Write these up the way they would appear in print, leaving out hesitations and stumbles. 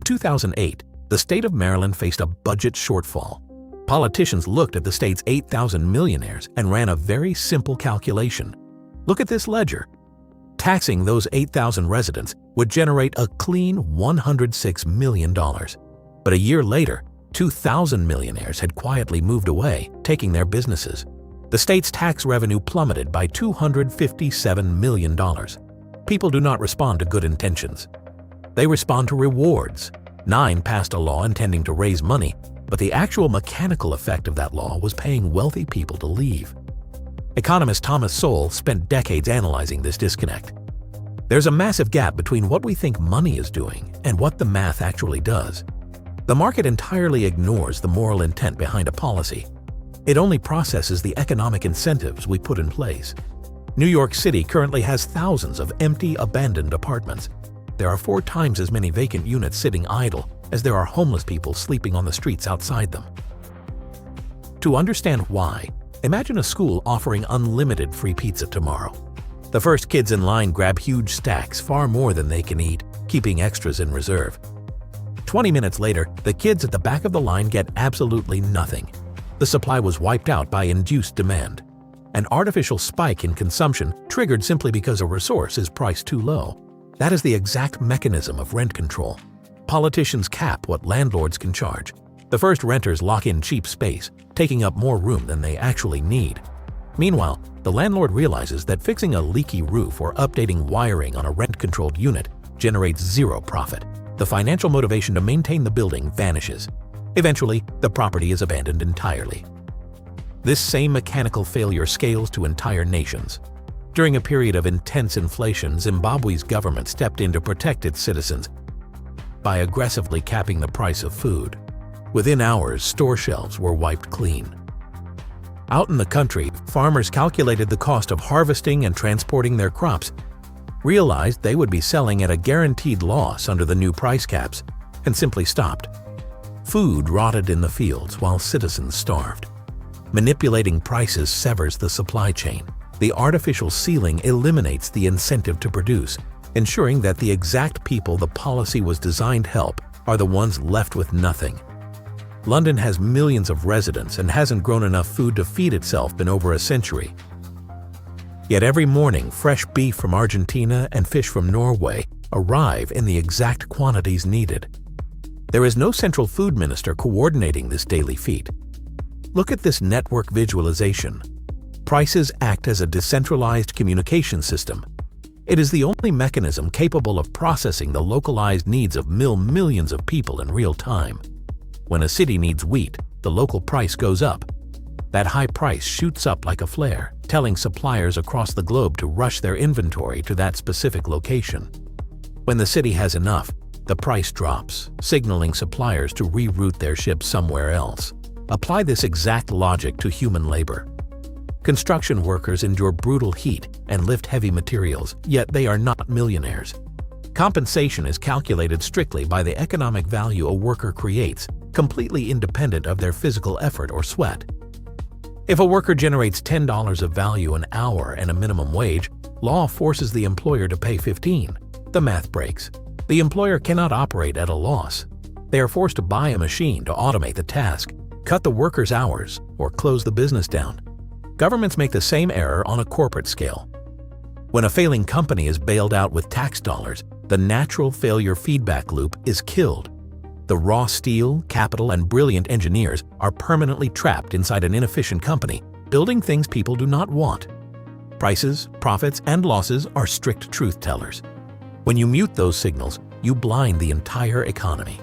2008, the state of Maryland faced a budget shortfall. Politicians looked at the state's 8,000 millionaires and ran a very simple calculation. Look at this ledger. Taxing those 8,000 residents would generate a clean $106 million. But a year later, 2,000 millionaires had quietly moved away, taking their businesses. The state's tax revenue plummeted by $257 million. People do not respond to good intentions. They respond to rewards. 9 passed a law intending to raise money, but the actual mechanical effect of that law was paying wealthy people to leave. Economist Thomas Sowell spent decades analyzing this disconnect. There's a massive gap between what we think money is doing and what the math actually does. The market entirely ignores the moral intent behind a policy. It only processes the economic incentives we put in place. New York City currently has thousands of empty, abandoned apartments. There are 4 times as many vacant units sitting idle as there are homeless people sleeping on the streets outside them. To understand why, imagine a school offering unlimited free pizza tomorrow. The first kids in line grab huge stacks, far more than they can eat, keeping extras in reserve. 20 minutes later, the kids at the back of the line get absolutely nothing. The supply was wiped out by induced demand. An artificial spike in consumption triggered simply because a resource is priced too low. That is the exact mechanism of rent control. Politicians cap what landlords can charge. The first renters lock in cheap space, taking up more room than they actually need. Meanwhile, the landlord realizes that fixing a leaky roof or updating wiring on a rent-controlled unit generates zero profit. The financial motivation to maintain the building vanishes. Eventually, the property is abandoned entirely. This same mechanical failure scales to entire nations. During a period of intense inflation, Zimbabwe's government stepped in to protect its citizens by aggressively capping the price of food. Within hours, store shelves were wiped clean. Out in the country, farmers calculated the cost of harvesting and transporting their crops, realized they would be selling at a guaranteed loss under the new price caps, and simply stopped. Food rotted in the fields while citizens starved. Manipulating prices severs the supply chain. The artificial ceiling eliminates the incentive to produce, ensuring that the exact people the policy was designed to help are the ones left with nothing. London has millions of residents and hasn't grown enough food to feed itself in over a century. Yet every morning, fresh beef from Argentina and fish from Norway arrive in the exact quantities needed. There is no central food minister coordinating this daily feat. Look at this network visualization. Prices act as a decentralized communication system. It is the only mechanism capable of processing the localized needs of millions of people in real time. When a city needs wheat, the local price goes up. That high price shoots up like a flare, telling suppliers across the globe to rush their inventory to that specific location. When the city has enough, the price drops, signaling suppliers to reroute their ships somewhere else. Apply this exact logic to human labor. Construction workers endure brutal heat and lift heavy materials, yet they are not millionaires. Compensation is calculated strictly by the economic value a worker creates, completely independent of their physical effort or sweat. If a worker generates $10 of value an hour and a minimum wage, law forces the employer to pay $15. The math breaks. The employer cannot operate at a loss. They are forced to buy a machine to automate the task, cut the worker's hours, or close the business down. Governments make the same error on a corporate scale. When a failing company is bailed out with tax dollars, the natural failure feedback loop is killed. The raw steel, capital, and brilliant engineers are permanently trapped inside an inefficient company, building things people do not want. Prices, profits, and losses are strict truth tellers. When you mute those signals, you blind the entire economy.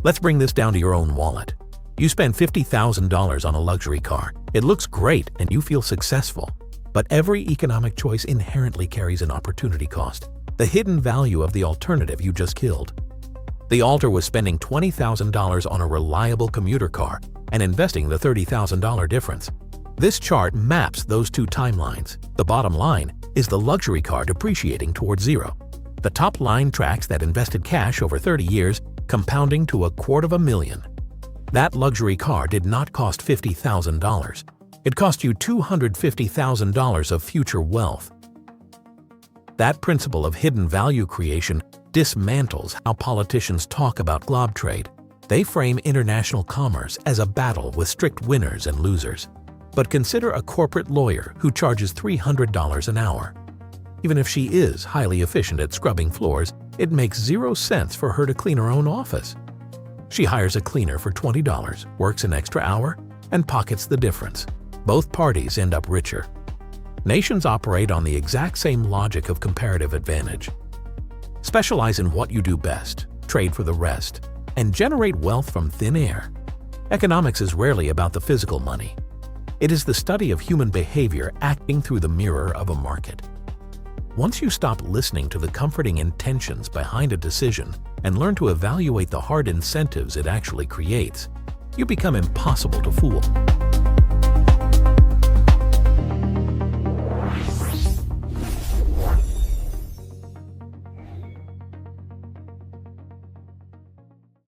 Let's bring this down to your own wallet. You spend $50,000 on a luxury car. It looks great and you feel successful. But every economic choice inherently carries an opportunity cost, the hidden value of the alternative you just killed. The alter was spending $20,000 on a reliable commuter car and investing the $30,000 difference. This chart maps those two timelines. The bottom line is the luxury car depreciating towards zero. The top line tracks that invested cash over 30 years, compounding to $250,000. That luxury car did not cost $50,000. It cost you $250,000 of future wealth. That principle of hidden value creation dismantles how politicians talk about globe trade. They frame international commerce as a battle with strict winners and losers. But consider a corporate lawyer who charges $300 an hour. Even if she is highly efficient at scrubbing floors, it makes 0 sense for her to clean her own office. She hires a cleaner for $20, works an extra hour, and pockets the difference. Both parties end up richer. Nations operate on the exact same logic of comparative advantage. Specialize in what you do best, trade for the rest, and generate wealth from thin air. Economics is rarely about the physical money. It is the study of human behavior acting through the mirror of a market. Once you stop listening to the comforting intentions behind a decision and learn to evaluate the hard incentives it actually creates, you become impossible to fool.